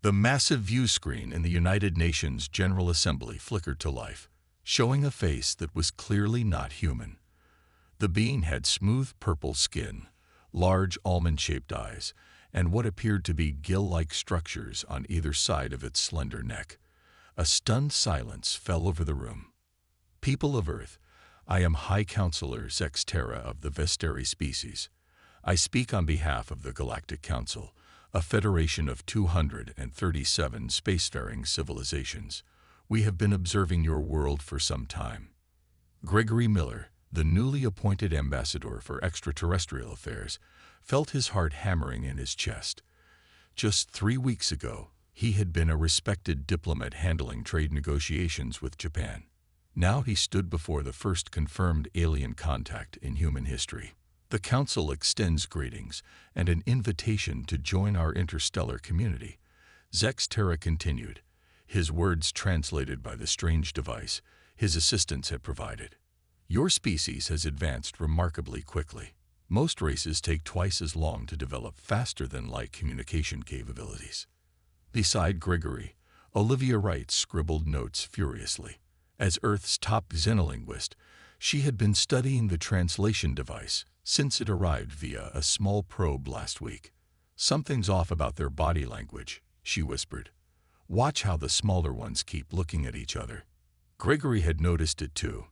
The massive view screen in the United Nations General Assembly flickered to life, showing a face that was clearly not human. The being had smooth purple skin, large almond-shaped eyes, and what appeared to be gill-like structures on either side of its slender neck. A stunned silence fell over the room. People of Earth, I am High Counselor Zex Terra of the Vesteri species. I speak on behalf of the Galactic Council, a federation of 237 spacefaring civilizations. We have been observing your world for some time. Gregory Miller, the newly appointed ambassador for extraterrestrial affairs, felt his heart hammering in his chest. Just 3 weeks ago, he had been a respected diplomat handling trade negotiations with Japan. Now he stood before the first confirmed alien contact in human history. The Council extends greetings and an invitation to join our interstellar community. Zex Terra continued, his words translated by the strange device his assistants had provided. Your species has advanced remarkably quickly. Most races take twice as long to develop faster-than-light communication capabilities. Beside Gregory, Olivia Wright scribbled notes furiously. As Earth's top xenolinguist, she had been studying the translation device since it arrived via a small probe last week. Something's off about their body language, she whispered. Watch how the smaller ones keep looking at each other. Gregory had noticed it too.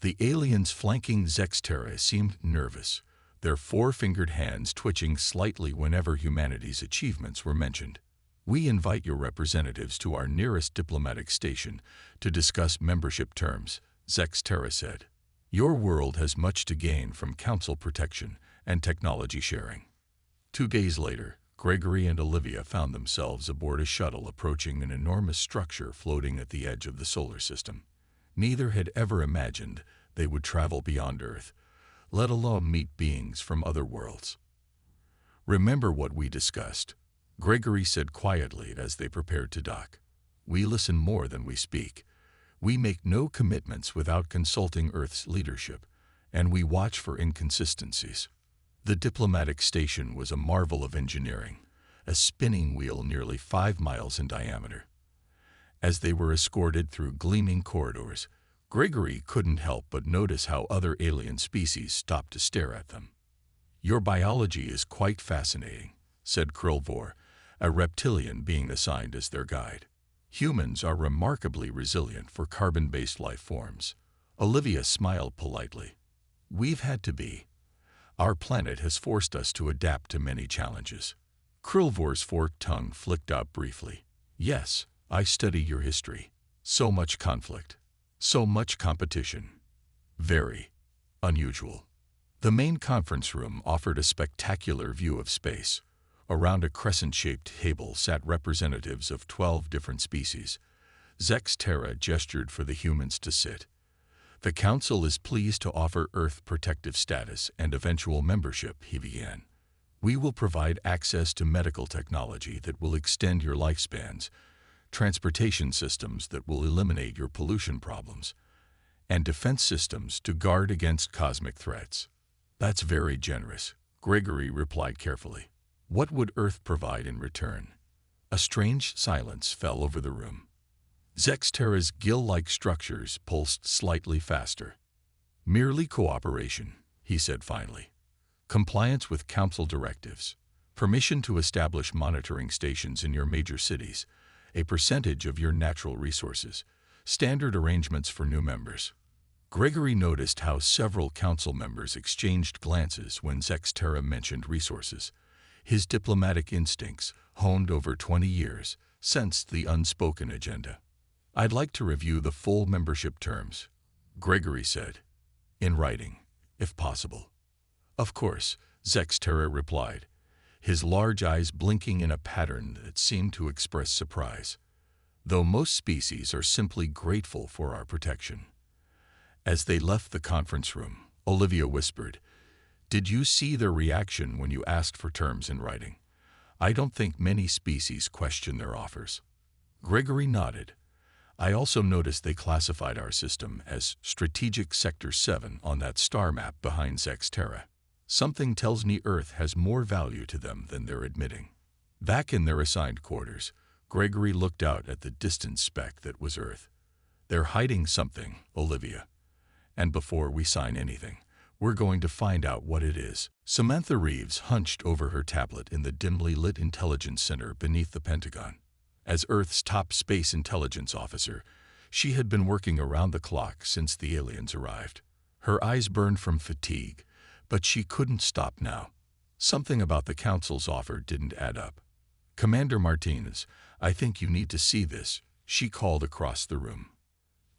The aliens flanking Zex Terra seemed nervous, their four-fingered hands twitching slightly whenever humanity's achievements were mentioned. We invite your representatives to our nearest diplomatic station to discuss membership terms, Zex Terra said. Your world has much to gain from council protection and technology sharing. 2 days later, Gregory and Olivia found themselves aboard a shuttle approaching an enormous structure floating at the edge of the solar system. Neither had ever imagined they would travel beyond Earth, let alone meet beings from other worlds. Remember what we discussed, Gregory said quietly as they prepared to dock. We listen more than we speak. We make no commitments without consulting Earth's leadership, and we watch for inconsistencies. The diplomatic station was a marvel of engineering, a spinning wheel nearly 5 miles in diameter. As they were escorted through gleaming corridors, Gregory couldn't help but notice how other alien species stopped to stare at them. Your biology is quite fascinating, said Krilvor, a reptilian being assigned as their guide. Humans are remarkably resilient for carbon-based life forms. Olivia smiled politely. We've had to be. Our planet has forced us to adapt to many challenges. Krilvor's forked tongue flicked out briefly. Yes, I study your history. So much conflict. So much competition. Very unusual. The main conference room offered a spectacular view of space. Around a crescent-shaped table sat representatives of 12 different species. Zex Terra gestured for the humans to sit. The Council is pleased to offer Earth protective status and eventual membership, he began. We will provide access to medical technology that will extend your lifespans, transportation systems that will eliminate your pollution problems, and defense systems to guard against cosmic threats. That's very generous, Gregory replied carefully. What would Earth provide in return? A strange silence fell over the room. Zex Terra's gill-like structures pulsed slightly faster. Merely cooperation, he said finally. Compliance with council directives. Permission to establish monitoring stations in your major cities. A percentage of your natural resources. Standard arrangements for new members. Gregory noticed how several council members exchanged glances when Zex Terra mentioned resources. His diplomatic instincts, honed over 20 years, sensed the unspoken agenda. I'd like to review the full membership terms, Gregory said. In writing, if possible. Of course, Zex Terra replied, his large eyes blinking in a pattern that seemed to express surprise. Though most species are simply grateful for our protection. As they left the conference room, Olivia whispered, Did you see their reaction when you asked for terms in writing? I don't think many species question their offers. Gregory nodded. I also noticed they classified our system as Strategic Sector 7 on that star map behind Zex Terra. Something tells me Earth has more value to them than they're admitting. Back in their assigned quarters, Gregory looked out at the distant speck that was Earth. "They're hiding something, Olivia. And before we sign anything, we're going to find out what it is." Samantha Reeves hunched over her tablet in the dimly lit intelligence center beneath the Pentagon. As Earth's top space intelligence officer, she had been working around the clock since the aliens arrived. Her eyes burned from fatigue, but she couldn't stop now. Something about the Council's offer didn't add up. "Commander Martinez, I think you need to see this," she called across the room.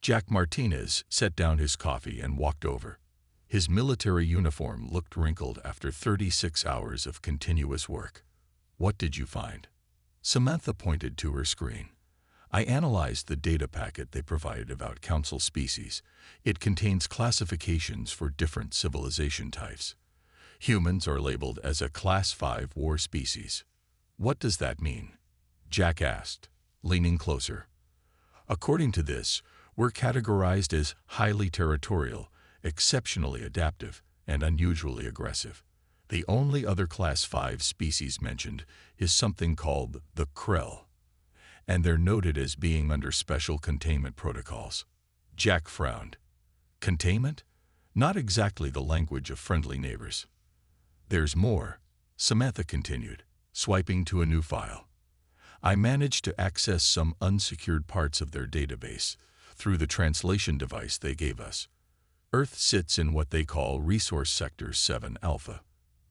Jack Martinez set down his coffee and walked over. His military uniform looked wrinkled after 36 hours of continuous work. "What did you find?" Samantha pointed to her screen. "I analyzed the data packet they provided about Council species. It contains classifications for different civilization types. Humans are labeled as a Class 5 war species." "What does that mean?" Jack asked, leaning closer. "According to this, we're categorized as highly territorial, exceptionally adaptive, and unusually aggressive. The only other Class 5 species mentioned is something called the Krell, and they're noted as being under special containment protocols." Jack frowned. "Containment? Not exactly the language of friendly neighbors." "There's more," Samantha continued, swiping to a new file. "I managed to access some unsecured parts of their database through the translation device they gave us. Earth sits in what they call Resource Sector 7 Alpha.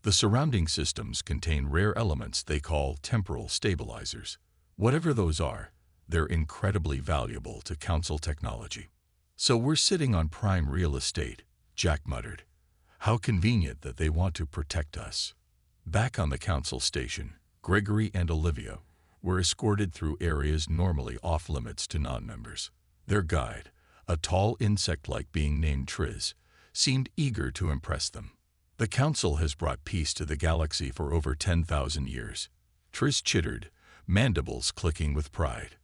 The surrounding systems contain rare elements they call temporal stabilizers. Whatever those are, they're incredibly valuable to Council technology." "So we're sitting on prime real estate," Jack muttered. "How convenient that they want to protect us." Back on the Council station, Gregory and Olivia were escorted through areas normally off-limits to non-members. Their guide, a tall insect-like being named Triz, seemed eager to impress them. "The Council has brought peace to the galaxy for over 10,000 years. Triz chittered, mandibles clicking with pride.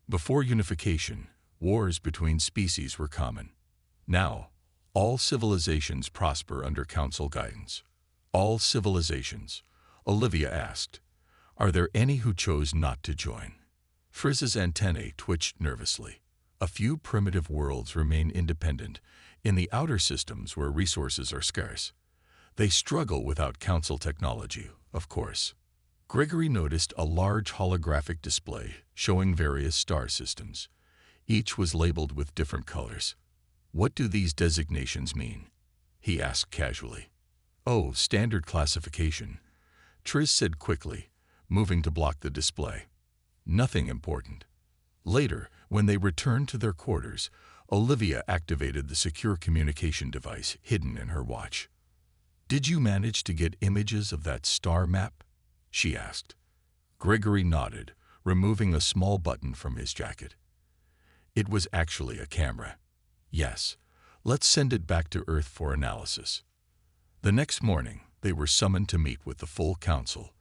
"Before unification, wars between species were common. Now, all civilizations prosper under Council guidance." "All civilizations?" Olivia asked. "Are there any who chose not to join?" Frizz's antennae twitched nervously. "A few primitive worlds remain independent in the outer systems where resources are scarce. They struggle without Council technology, of course." Gregory noticed a large holographic display showing various star systems. Each was labeled with different colors. "What do these designations mean?" he asked casually. "Oh, standard classification," Triz said quickly, moving to block the display. "Nothing important." Later, when they returned to their quarters, Olivia activated the secure communication device hidden in her watch. "Did you manage to get images of that star map?" she asked. Gregory nodded, removing a small button from his jacket. "It was actually a camera. Yes, let's send it back to Earth for analysis." The next morning, they were summoned to meet with the full Council.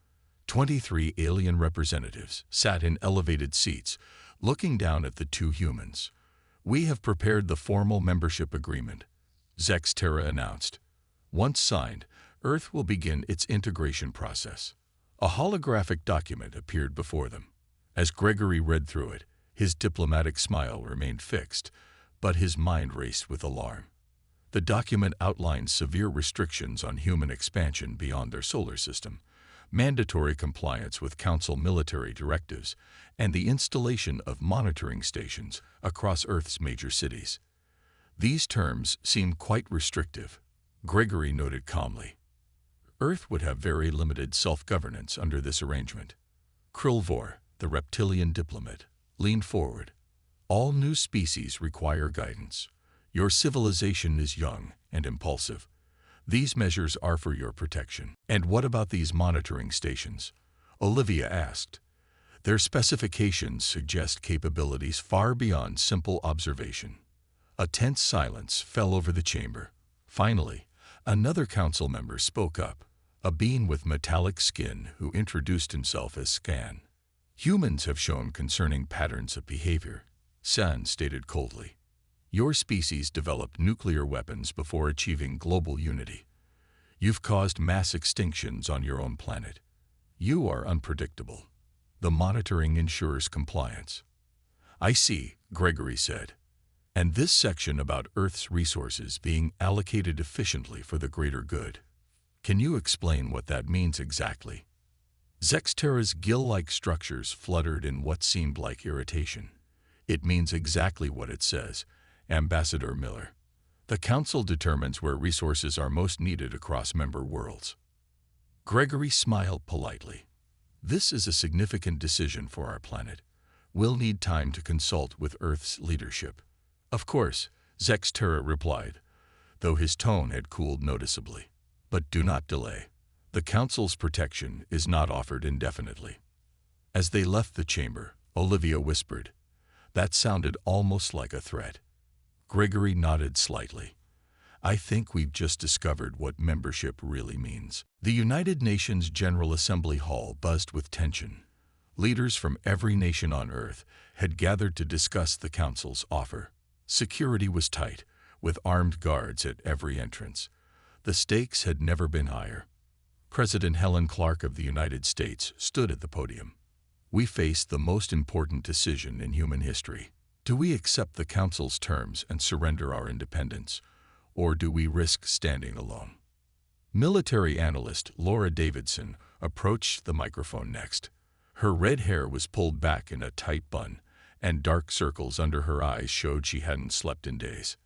23 alien representatives sat in elevated seats, looking down at the two humans. "We have prepared the formal membership agreement," Zex Terra announced. "Once signed, Earth will begin its integration process." A holographic document appeared before them. As Gregory read through it, his diplomatic smile remained fixed, but his mind raced with alarm. The document outlined severe restrictions on human expansion beyond their solar system, mandatory compliance with Council military directives, and the installation of monitoring stations across Earth's major cities. These terms seemed quite restrictive, Gregory noted calmly. Earth would have very limited self-governance under this arrangement. Krillvor, the reptilian diplomat, leaned forward. "All new species require guidance. Your civilization is young and impulsive. These measures are for your protection." "And what about these monitoring stations?" Olivia asked. "Their specifications suggest capabilities far beyond simple observation." A tense silence fell over the chamber. Finally, another council member spoke up, a being with metallic skin who introduced himself as Scan. "Humans have shown concerning patterns of behavior," San stated coldly. "Your species developed nuclear weapons before achieving global unity. You've caused mass extinctions on your own planet. You are unpredictable." The monitoring ensures compliance. I see, Gregory said. And this section about Earth's resources being allocated efficiently for the greater good. Can you explain what that means exactly? Zexterra's gill-like structures fluttered in what seemed like irritation. It means exactly what it says, Ambassador Miller. The Council determines where resources are most needed across member worlds. Gregory smiled politely. This is a significant decision for our planet. We'll need time to consult with Earth's leadership. Of course, Zexterra replied, though his tone had cooled noticeably. But do not delay. The Council's protection is not offered indefinitely. As they left the chamber, Olivia whispered, "That sounded almost like a threat." Gregory nodded slightly. "I think we've just discovered what membership really means." The United Nations General Assembly Hall buzzed with tension. Leaders from every nation on Earth had gathered to discuss the Council's offer. Security was tight, with armed guards at every entrance. The stakes had never been higher. President Helen Clark of the United States stood at the podium. "We face the most important decision in human history. Do we accept the Council's terms and surrender our independence, or do we risk standing alone?" Military analyst Laura Davidson approached the microphone next. Her red hair was pulled back in a tight bun, and dark circles under her eyes showed she hadn't slept in days.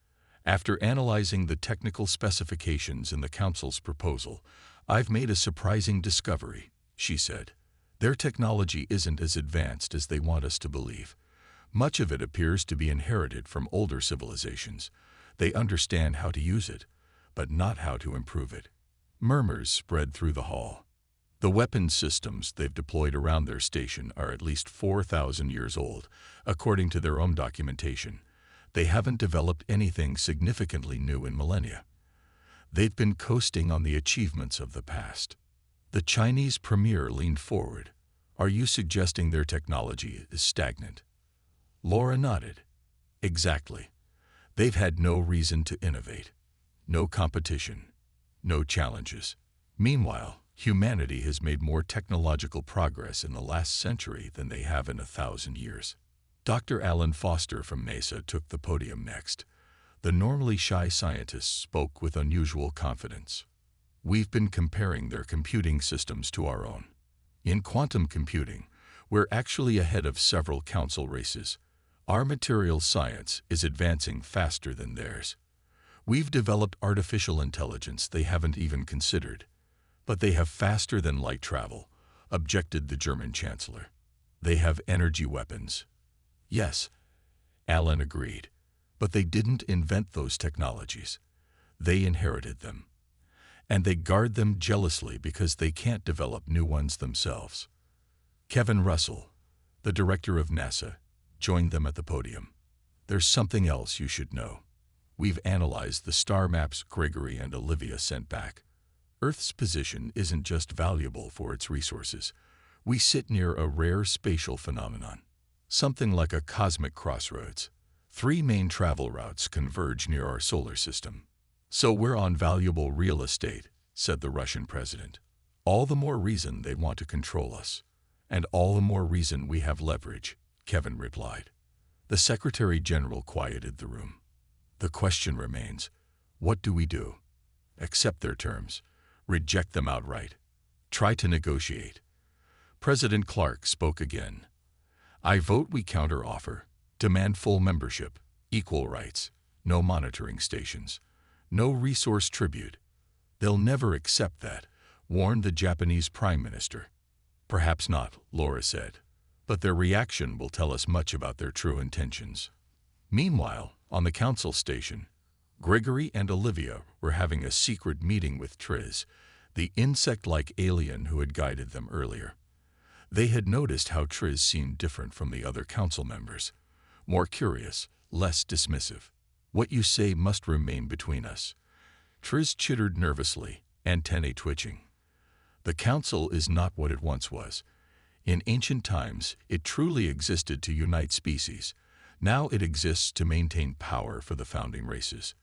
"After analyzing the technical specifications in the Council's proposal, I've made a surprising discovery," she said. "Their technology isn't as advanced as they want us to believe. Much of it appears to be inherited from older civilizations. They understand how to use it, but not how to improve it." Murmurs spread through the hall. The weapons systems they've deployed around their station are at least 4,000 years old, according to their own documentation. They haven't developed anything significantly new in millennia. They've been coasting on the achievements of the past. The Chinese premier leaned forward. "Are you suggesting their technology is stagnant?" Laura nodded. "Exactly. They've had no reason to innovate, no competition, no challenges. Meanwhile, humanity has made more technological progress in the last century than they have in 1,000 years. Dr. Alan Foster from NASA took the podium next. The normally shy scientist spoke with unusual confidence. "We've been comparing their computing systems to our own. In quantum computing, we're actually ahead of several council races. Our materials science is advancing faster than theirs. We've developed artificial intelligence they haven't even considered. But they have faster than light travel," objected the German chancellor. "They have energy weapons." "Yes," Alan agreed, "but they didn't invent those technologies. They inherited them. And they guard them jealously because they can't develop new ones themselves." Kevin Russell, the director of NASA, joined them at the podium. "There's something else you should know. We've analyzed the star maps Gregory and Olivia sent back. Earth's position isn't just valuable for its resources. We sit near a rare spatial phenomenon, something like a cosmic crossroads. 3 main travel routes converge near our solar system. So we're on valuable real estate," said the Russian president. "All the more reason they want to control us. And all the more reason we have leverage," Kevin replied. The Secretary General quieted the room. "The question remains, what do we do? Accept their terms? Reject them outright? Try to negotiate?" President Clark spoke again. "I vote we counter-offer, demand full membership, equal rights, no monitoring stations, no resource tribute." "They'll never accept that," warned the Japanese Prime Minister. "Perhaps not," Laura said, "but their reaction will tell us much about their true intentions." Meanwhile, on the council station, Gregory and Olivia were having a secret meeting with Triz, the insect-like alien who had guided them earlier. They had noticed how Triz seemed different from the other council members, more curious, less dismissive. "What you say must remain between us." Triz chittered nervously, antennae twitching. "The council is not what it once was. In ancient times, it truly existed to unite species. Now it exists to maintain power for the founding races."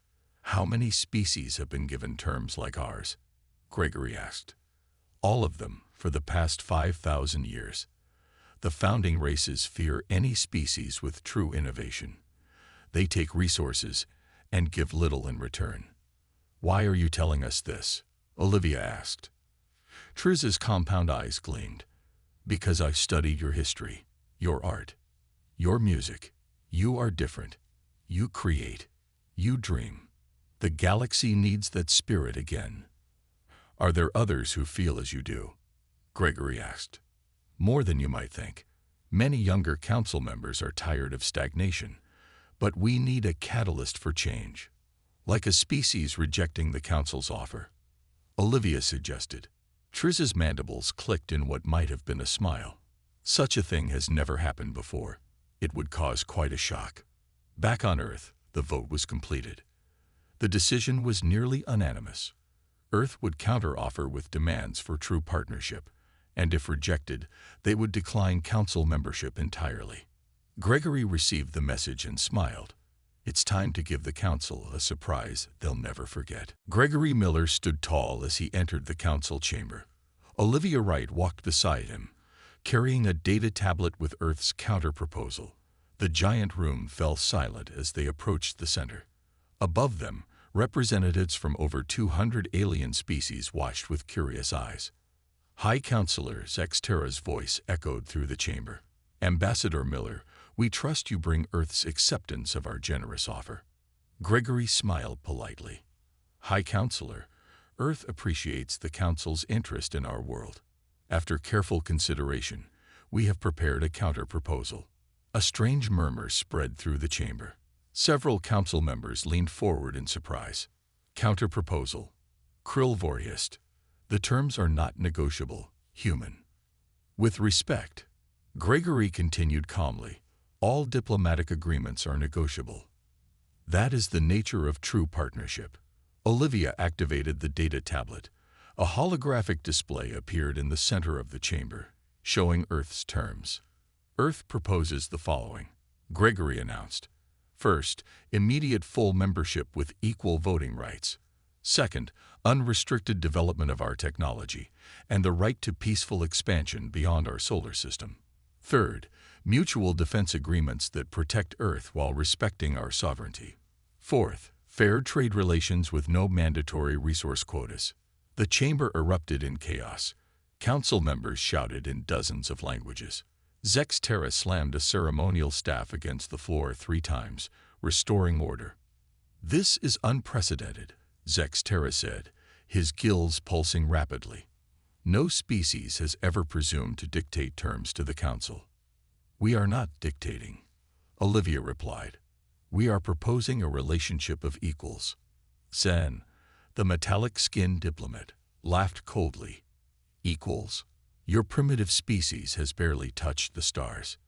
"How many species have been given terms like ours?" Gregory asked. "All of them, for the past 5,000 years. The founding races fear any species with true innovation. They take resources and give little in return. Why are you telling us this? Olivia asked. Triz's compound eyes gleamed. Because I've studied your history, your art, your music. You are different. You create. You dream. The galaxy needs that spirit again. Are there others who feel as you do? Gregory asked. More than you might think. Many younger council members are tired of stagnation, but we need a catalyst for change. Like a species rejecting the council's offer. Olivia suggested. Triz's mandibles clicked in what might have been a smile. Such a thing has never happened before. It would cause quite a shock. Back on Earth, the vote was completed. The decision was nearly unanimous. Earth would counteroffer with demands for true partnership, and if rejected, they would decline council membership entirely. Gregory received the message and smiled. It's time to give the council a surprise they'll never forget. Gregory Miller stood tall as he entered the council chamber. Olivia Wright walked beside him, carrying a data tablet with Earth's counter-proposal. The giant room fell silent as they approached the center. Above them, representatives from over 200 alien species watched with curious eyes. High Counselor Zextera's voice echoed through the chamber. Ambassador Miller, we trust you bring Earth's acceptance of our generous offer. Gregory smiled politely. High Counselor, Earth appreciates the Council's interest in our world. After careful consideration, we have prepared a counter-proposal. A strange murmur spread through the chamber. Several council members leaned forward in surprise. Counter-proposal. Krillvorhist. The terms are not negotiable, human. With respect, Gregory continued calmly. All diplomatic agreements are negotiable. That is the nature of true partnership. Olivia activated the data tablet. A holographic display appeared in the center of the chamber, showing Earth's terms. Earth proposes the following. Gregory announced. First, immediate full membership with equal voting rights. Second, unrestricted development of our technology and the right to peaceful expansion beyond our solar system. Third, mutual defense agreements that protect Earth while respecting our sovereignty. Fourth, fair trade relations with no mandatory resource quotas. The chamber erupted in chaos. Council members shouted in dozens of languages. Zextera slammed a ceremonial staff against the floor 3 times, restoring order. This is unprecedented, Zextera said, his gills pulsing rapidly. No species has ever presumed to dictate terms to the Council. We are not dictating, Olivia replied. We are proposing a relationship of equals. Sen, the metallic-skinned diplomat, laughed coldly. Equals? Your primitive species has barely touched the stars.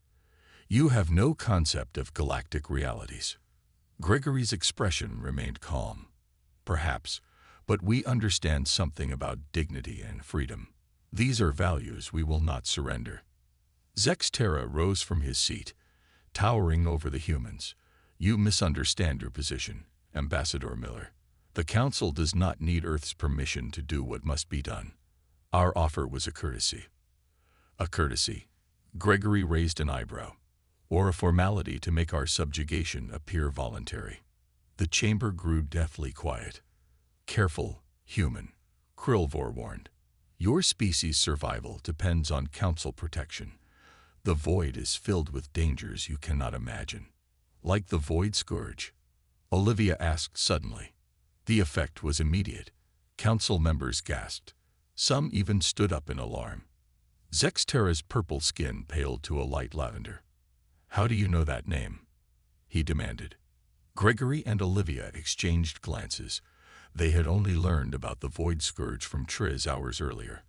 You have no concept of galactic realities. Gregory's expression remained calm. Perhaps, but we understand something about dignity and freedom. These are values we will not surrender. Zextera rose from his seat, towering over the humans. You misunderstand your position, Ambassador Miller. The Council does not need Earth's permission to do what must be done. Our offer was a courtesy. A courtesy? Gregory raised an eyebrow. Or a formality to make our subjugation appear voluntary. The chamber grew deathly quiet. Careful, human, Krillvor warned. Your species' survival depends on Council protection. The void is filled with dangers you cannot imagine. Like the Void Scourge? Olivia asked suddenly. The effect was immediate. Council members gasped. Some even stood up in alarm. Zextera's purple skin paled to a light lavender. How do you know that name? He demanded. Gregory and Olivia exchanged glances. They had only learned about the Void Scourge from Triz hours earlier.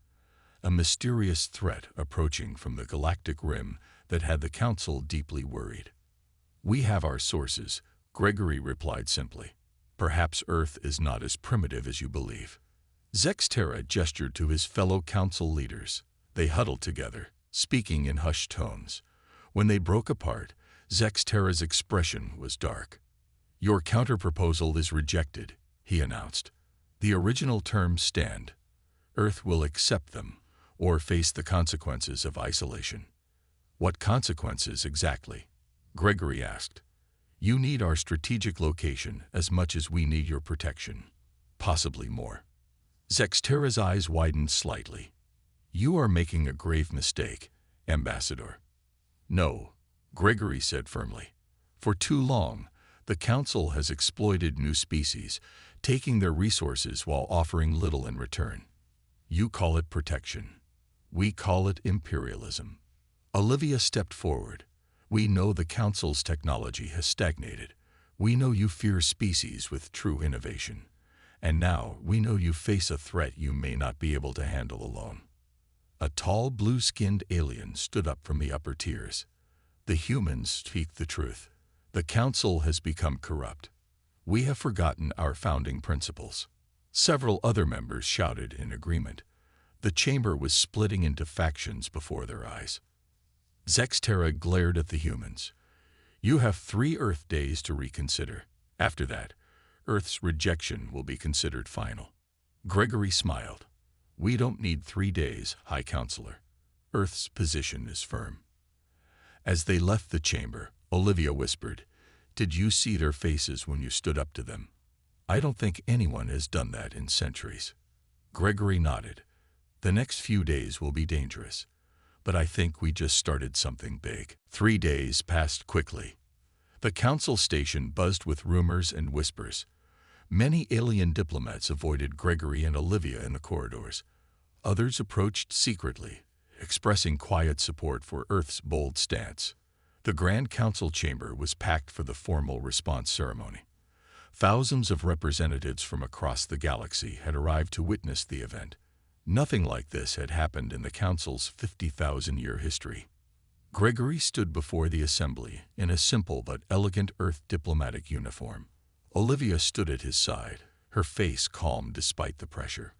A mysterious threat approaching from the galactic rim that had the Council deeply worried. We have our sources, Gregory replied simply. Perhaps Earth is not as primitive as you believe. Zextera gestured to his fellow Council leaders. They huddled together, speaking in hushed tones. When they broke apart, Zextera's expression was dark. Your counterproposal is rejected, he announced. The original terms stand. Earth will accept them, or face the consequences of isolation. What consequences exactly? Gregory asked. You need our strategic location as much as we need your protection. Possibly more. Zextera's eyes widened slightly. You are making a grave mistake, Ambassador. No, Gregory said firmly. For too long, the Council has exploited new species, taking their resources while offering little in return. You call it protection. We call it imperialism. Olivia stepped forward. We know the Council's technology has stagnated. We know you fear species with true innovation. And now we know you face a threat you may not be able to handle alone. A tall, blue-skinned alien stood up from the upper tiers. The humans speak the truth. The Council has become corrupt. We have forgotten our founding principles. Several other members shouted in agreement. The chamber was splitting into factions before their eyes. Zextera glared at the humans. You have 3 Earth days to reconsider. After that, Earth's rejection will be considered final. Gregory smiled. We don't need 3 days, High Counselor. Earth's position is firm. As they left the chamber, Olivia whispered, Did you see their faces when you stood up to them? I don't think anyone has done that in centuries. Gregory nodded. The next few days will be dangerous, but I think we just started something big. 3 days passed quickly. The Council station buzzed with rumors and whispers. Many alien diplomats avoided Gregory and Olivia in the corridors. Others approached secretly, expressing quiet support for Earth's bold stance. The Grand Council chamber was packed for the formal response ceremony. Thousands of representatives from across the galaxy had arrived to witness the event. Nothing like this had happened in the Council's 50,000-year history. Gregory stood before the assembly in a simple but elegant Earth diplomatic uniform. Olivia stood at his side, her face calm despite the pressure.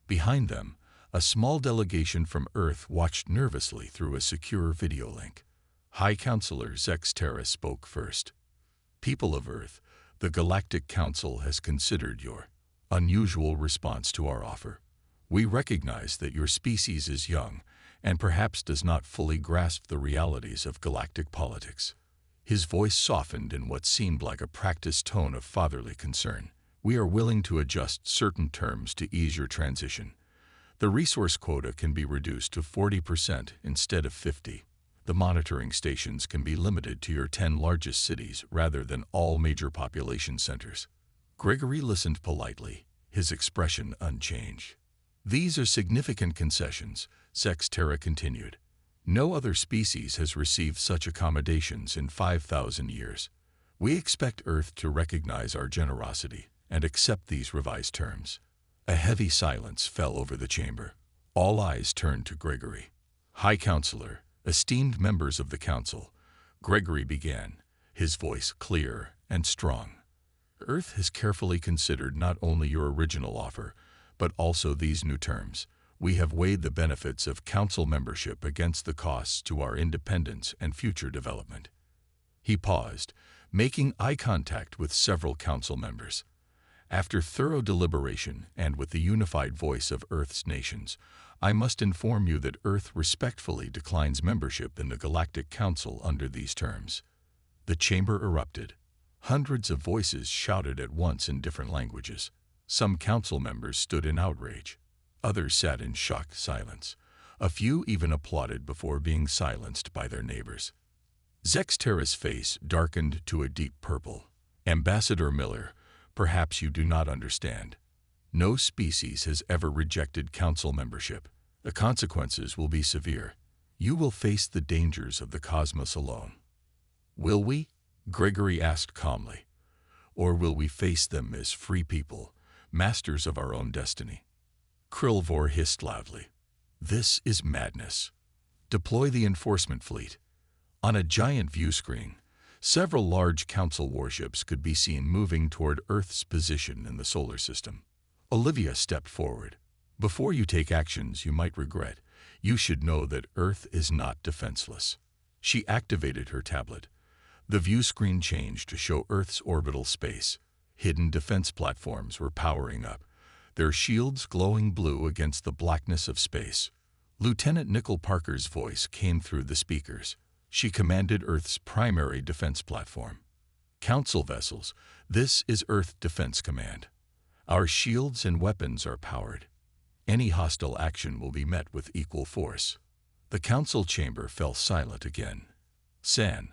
Behind them, a small delegation from Earth watched nervously through a secure video link. High Counselor Zextera spoke first. People of Earth, the Galactic Council has considered your unusual response to our offer. We recognize that your species is young and perhaps does not fully grasp the realities of galactic politics. His voice softened in what seemed like a practiced tone of fatherly concern. We are willing to adjust certain terms to ease your transition. The resource quota can be reduced to 40% instead of 50%. The monitoring stations can be limited to your 10 largest cities rather than all major population centers. Gregory listened politely, his expression unchanged. These are significant concessions, Zextera continued. No other species has received such accommodations in 5,000 years. We expect Earth to recognize our generosity and accept these revised terms. A heavy silence fell over the chamber. All eyes turned to Gregory. High Counselor, esteemed members of the Council, Gregory began, his voice clear and strong. Earth has carefully considered not only your original offer, but also these new terms. We have weighed the benefits of Council membership against the costs to our independence and future development. He paused, making eye contact with several Council members. After thorough deliberation and with the unified voice of Earth's nations, I must inform you that Earth respectfully declines membership in the Galactic Council under these terms. The chamber erupted. Hundreds of voices shouted at once in different languages. Some Council members stood in outrage. Others sat in shocked silence. A few even applauded before being silenced by their neighbors. Zextera's face darkened to a deep purple. Ambassador Miller, perhaps you do not understand. No species has ever rejected Council membership. The consequences will be severe. You will face the dangers of the cosmos alone. Will we? Gregory asked calmly. Or will we face them as free people, masters of our own destiny? Krillvor hissed loudly. This is madness. Deploy the enforcement fleet. On a giant view screen, several large Council warships could be seen moving toward Earth's position in the solar system. Olivia stepped forward. Before you take actions you might regret, you should know that Earth is not defenseless. She activated her tablet. The view screen changed to show Earth's orbital space. Hidden defense platforms were powering up, their shields glowing blue against the blackness of space. Lieutenant Nickel Parker's voice came through the speakers. She commanded Earth's primary defense platform. Council vessels, this is Earth Defense Command. Our shields and weapons are powered. Any hostile action will be met with equal force. The council chamber fell silent again. San,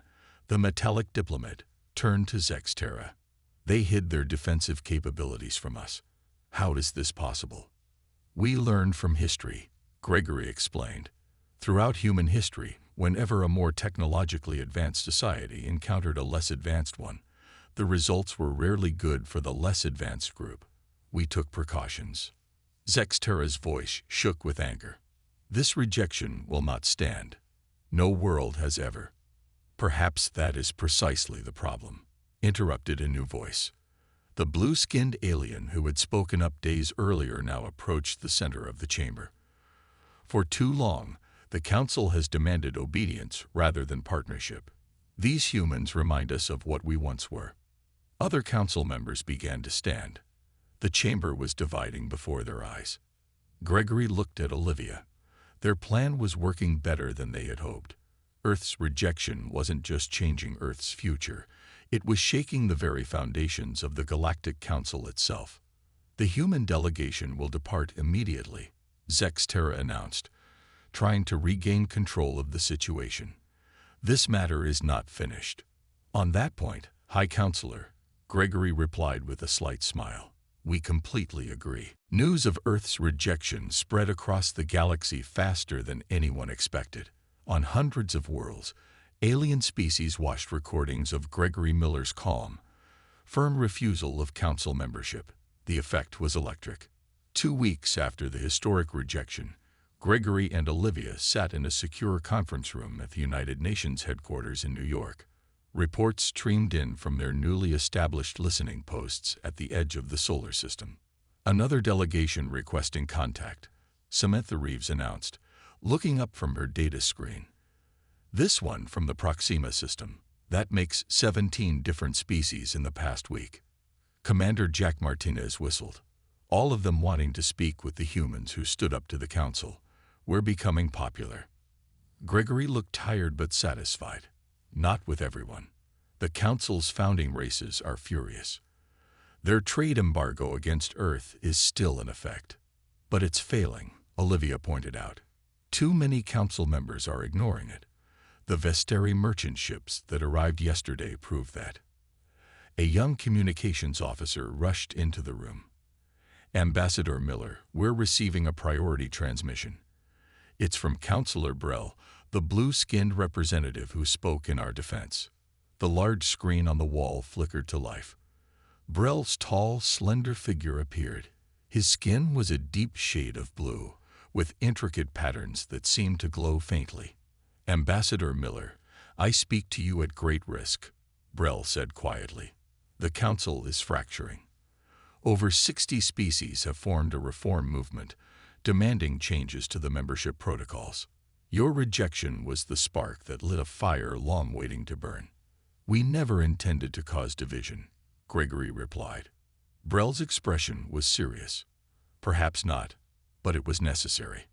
the metallic diplomat, turned to Zexterra. They hid their defensive capabilities from us. How is this possible? We learned from history, Gregory explained. Throughout human history, whenever a more technologically advanced society encountered a less advanced one, the results were rarely good for the less advanced group. We took precautions. Zexterra's voice shook with anger. This rejection will not stand. No world has ever. Perhaps that is precisely the problem, interrupted a new voice. The blue-skinned alien who had spoken up days earlier now approached the center of the chamber. For too long, the Council has demanded obedience rather than partnership. These humans remind us of what we once were. Other Council members began to stand. The chamber was dividing before their eyes. Gregory looked at Olivia. Their plan was working better than they had hoped. Earth's rejection wasn't just changing Earth's future. It was shaking the very foundations of the Galactic Council itself. The human delegation will depart immediately, Zexterra announced, trying to regain control of the situation. This matter is not finished. On that point, High Counselor, Gregory replied with a slight smile. We completely agree. News of Earth's rejection spread across the galaxy faster than anyone expected. On hundreds of worlds, alien species watched recordings of Gregory Miller's calm, firm refusal of Council membership. The effect was electric. 2 weeks after the historic rejection, Gregory and Olivia sat in a secure conference room at the United Nations headquarters in New York. Reports streamed in from their newly established listening posts at the edge of the solar system. Another delegation requesting contact, Samantha Reeves announced, looking up from her data screen. This one from the Proxima system. That makes 17 different species in the past week. Commander Jack Martinez whistled. All of them wanting to speak with the humans who stood up to the Council. We're becoming popular. Gregory looked tired but satisfied. Not with everyone. The Council's founding races are furious. Their trade embargo against Earth is still in effect. But it's failing, Olivia pointed out. Too many Council members are ignoring it. The Vesteri merchant ships that arrived yesterday prove that. A young communications officer rushed into the room. Ambassador Miller, we're receiving a priority transmission. It's from Councillor Brell, the blue-skinned representative who spoke in our defense. The large screen on the wall flickered to life. Brell's tall, slender figure appeared. His skin was a deep shade of blue, with intricate patterns that seemed to glow faintly. Ambassador Miller, I speak to you at great risk, Brell said quietly. The Council is fracturing. Over 60 species have formed a reform movement, demanding changes to the membership protocols. Your rejection was the spark that lit a fire long waiting to burn. We never intended to cause division, Gregory replied. Brell's expression was serious. Perhaps not, but it was necessary.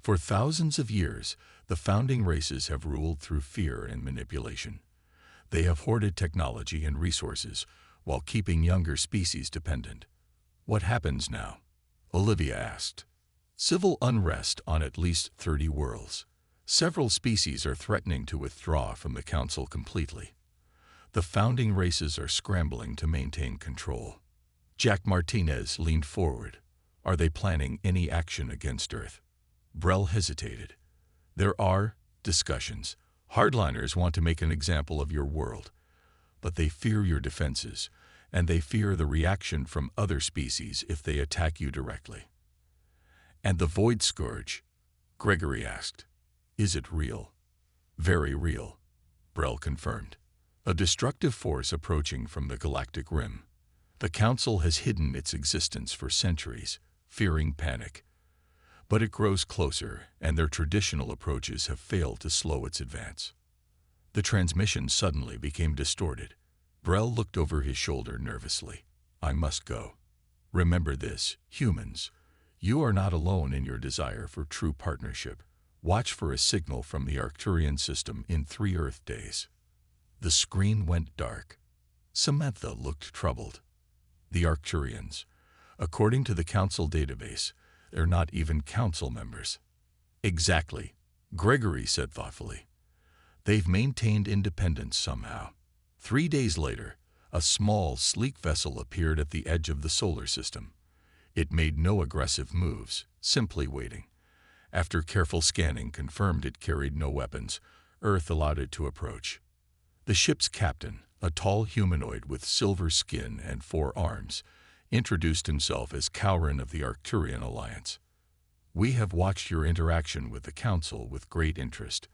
For thousands of years, the founding races have ruled through fear and manipulation. They have hoarded technology and resources while keeping younger species dependent. What happens now? Olivia asked. Civil unrest on at least 30 worlds. Several species are threatening to withdraw from the Council completely. The founding races are scrambling to maintain control. Jack Martinez leaned forward. Are they planning any action against Earth? Brell hesitated. There are discussions. Hardliners want to make an example of your world, but they fear your defenses, and they fear the reaction from other species if they attack you directly. And the Void Scourge? Gregory asked. Is it real? Very real, Brell confirmed. A destructive force approaching from the galactic rim. The Council has hidden its existence for centuries, fearing panic. But it grows closer, and their traditional approaches have failed to slow its advance. The transmission suddenly became distorted. Brell looked over his shoulder nervously. I must go. Remember this, humans. You are not alone in your desire for true partnership. Watch for a signal from the Arcturian system in 3 Earth days. The screen went dark. Samantha looked troubled. The Arcturians. According to the Council database, they're not even Council members. Exactly, Gregory said thoughtfully. They've maintained independence somehow. 3 days later, a small, sleek vessel appeared at the edge of the solar system. It made no aggressive moves, simply waiting. After careful scanning confirmed it carried no weapons, Earth allowed it to approach. The ship's captain, a tall humanoid with silver skin and 4 arms, introduced himself as Kaurin of the Arcturian Alliance. "We have watched your interaction with the Council with great interest,"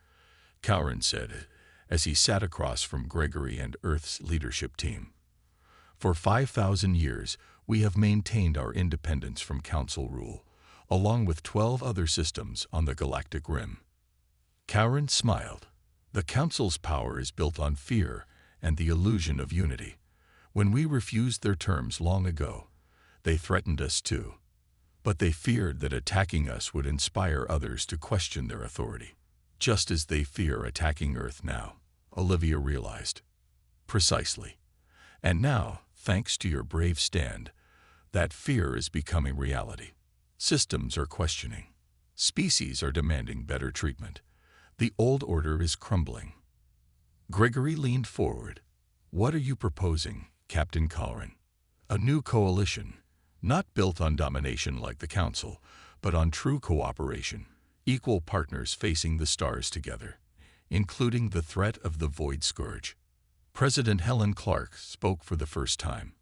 Kaurin said, as he sat across from Gregory and Earth's leadership team. "For 5,000 years, we have maintained our independence from Council rule, along with 12 other systems on the galactic rim." Kaurin smiled. "The Council's power is built on fear and the illusion of unity. When we refused their terms long ago, they threatened us too. But they feared that attacking us would inspire others to question their authority. Just as they fear attacking Earth now," Olivia realized. "Precisely. And now, thanks to your brave stand, that fear is becoming reality. Systems are questioning. Species are demanding better treatment. The old order is crumbling." Gregory leaned forward. "What are you proposing, Captain Kaurin?" "A new coalition, not built on domination like the Council, but on true cooperation, equal partners facing the stars together, including the threat of the Void Scourge." President Helen Clark spoke for the first time.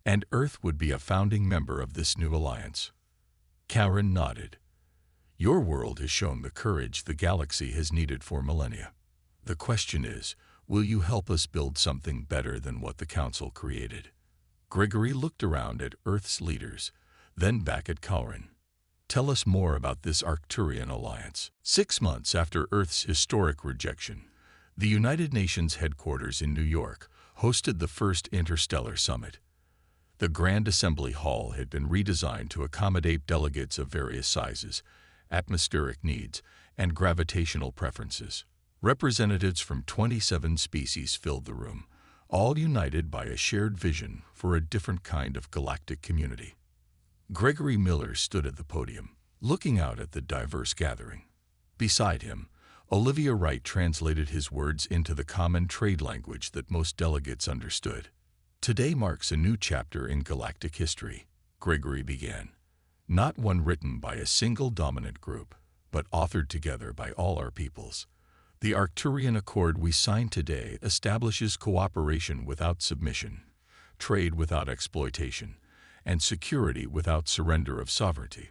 "And Earth would be a founding member of this new alliance." Kaurin nodded. "Your world has shown the courage the galaxy has needed for millennia. The question is, will you help us build something better than what the Council created?" Gregory looked around at Earth's leaders, then back at Kaurin. "Tell us more about this Arcturian alliance." 6 months after Earth's historic rejection, the United Nations headquarters in New York hosted the first interstellar summit. The Grand Assembly Hall had been redesigned to accommodate delegates of various sizes, atmospheric needs, and gravitational preferences. Representatives from 27 species filled the room, all united by a shared vision for a different kind of galactic community. Gregory Miller stood at the podium, looking out at the diverse gathering. Beside him, Olivia Wright translated his words into the common trade language that most delegates understood. "Today marks a new chapter in galactic history," Gregory began. "Not one written by a single dominant group, but authored together by all our peoples. The Arcturian Accord we signed today establishes cooperation without submission, trade without exploitation, and security without surrender of sovereignty."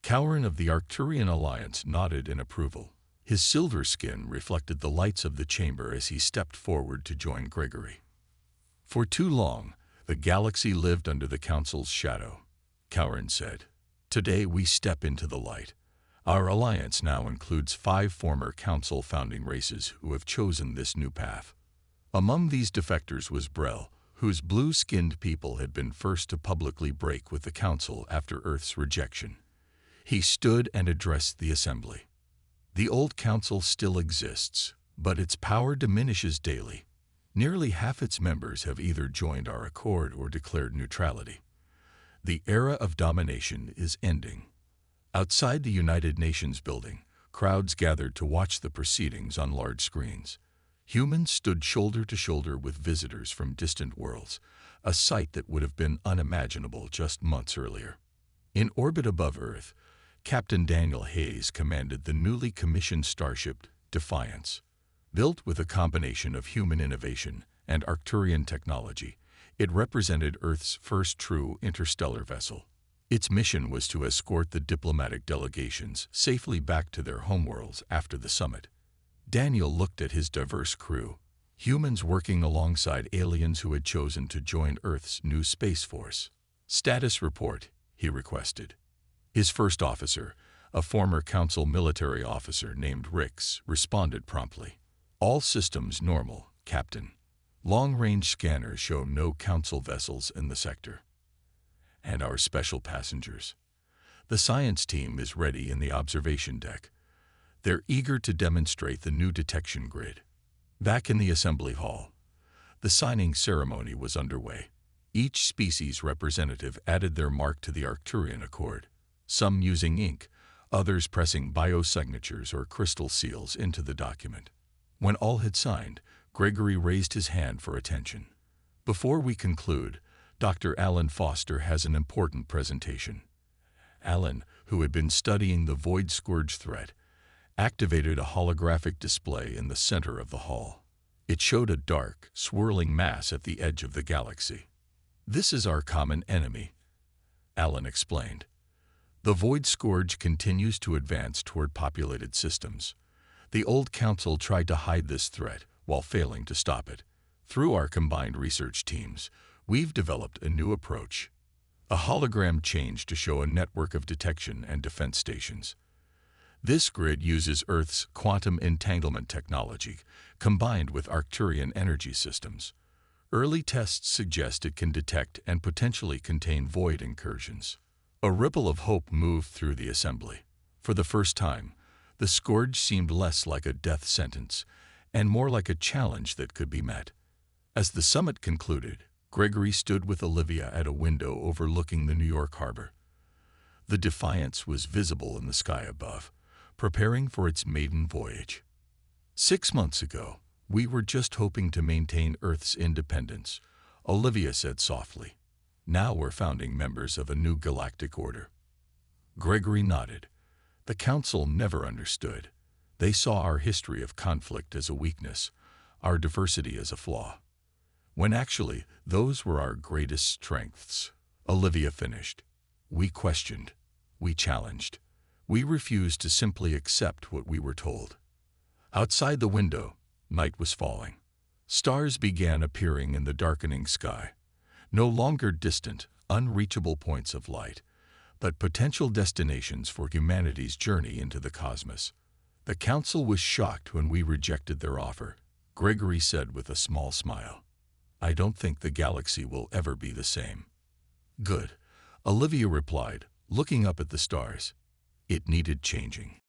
Kaurin of the Arcturian Alliance nodded in approval. His silver skin reflected the lights of the chamber as he stepped forward to join Gregory. "For too long, the galaxy lived under the Council's shadow," Kaurin said. "Today we step into the light. Our alliance now includes 5 former Council founding races who have chosen this new path. Among these defectors was Brel, whose blue-skinned people had been first to publicly break with the Council after Earth's rejection. He stood and addressed the Assembly. "The old Council still exists, but its power diminishes daily. Nearly half its members have either joined our accord or declared neutrality. The era of domination is ending." Outside the United Nations building, crowds gathered to watch the proceedings on large screens. Humans stood shoulder to shoulder with visitors from distant worlds, a sight that would have been unimaginable just months earlier. In orbit above Earth, Captain Daniel Hayes commanded the newly commissioned starship Defiance. Built with a combination of human innovation and Arcturian technology, it represented Earth's first true interstellar vessel. Its mission was to escort the diplomatic delegations safely back to their homeworlds after the summit. Daniel looked at his diverse crew, humans working alongside aliens who had chosen to join Earth's new Space Force. "Status report," he requested. His first officer, a former Council military officer named Rix, responded promptly. "All systems normal, Captain. Long-range scanners show no Council vessels in the sector. And our special passengers. The science team is ready in the observation deck. They're eager to demonstrate the new detection grid. Back in the assembly hall, the signing ceremony was underway. Each species representative added their mark to the Arcturian Accord, some using ink, others pressing biosignatures or crystal seals into the document. When all had signed, Gregory raised his hand for attention. Before we conclude, Dr. Alan Foster has an important presentation. Alan, who had been studying the Void Scourge threat, activated a holographic display in the center of the hall. It showed a dark, swirling mass at the edge of the galaxy. "This is our common enemy," Alan explained. "The Void Scourge continues to advance toward populated systems. The old council tried to hide this threat while failing to stop it. Through our combined research teams, we've developed a new approach. A hologram change to show a network of detection and defense stations. This grid uses Earth's quantum entanglement technology, combined with Arcturian energy systems. Early tests suggest it can detect and potentially contain void incursions." A ripple of hope moved through the assembly. For the first time, the scourge seemed less like a death sentence and more like a challenge that could be met. As the summit concluded, Gregory stood with Olivia at a window overlooking the New York harbor. The Defiance was visible in the sky above, preparing for its maiden voyage. 6 months ago, we were just hoping to maintain Earth's independence, Olivia said softly. Now we're founding members of a new galactic order. Gregory nodded. The Council never understood. They saw our history of conflict as a weakness, our diversity as a flaw, when actually those were our greatest strengths. Olivia finished. We questioned. We challenged. We refused to simply accept what we were told. Outside the window, night was falling. Stars began appearing in the darkening sky, no longer distant, unreachable points of light, but potential destinations for humanity's journey into the cosmos. The Council was shocked when we rejected their offer, Gregory said with a small smile. I don't think the galaxy will ever be the same. Good, Olivia replied, looking up at the stars. It needed changing.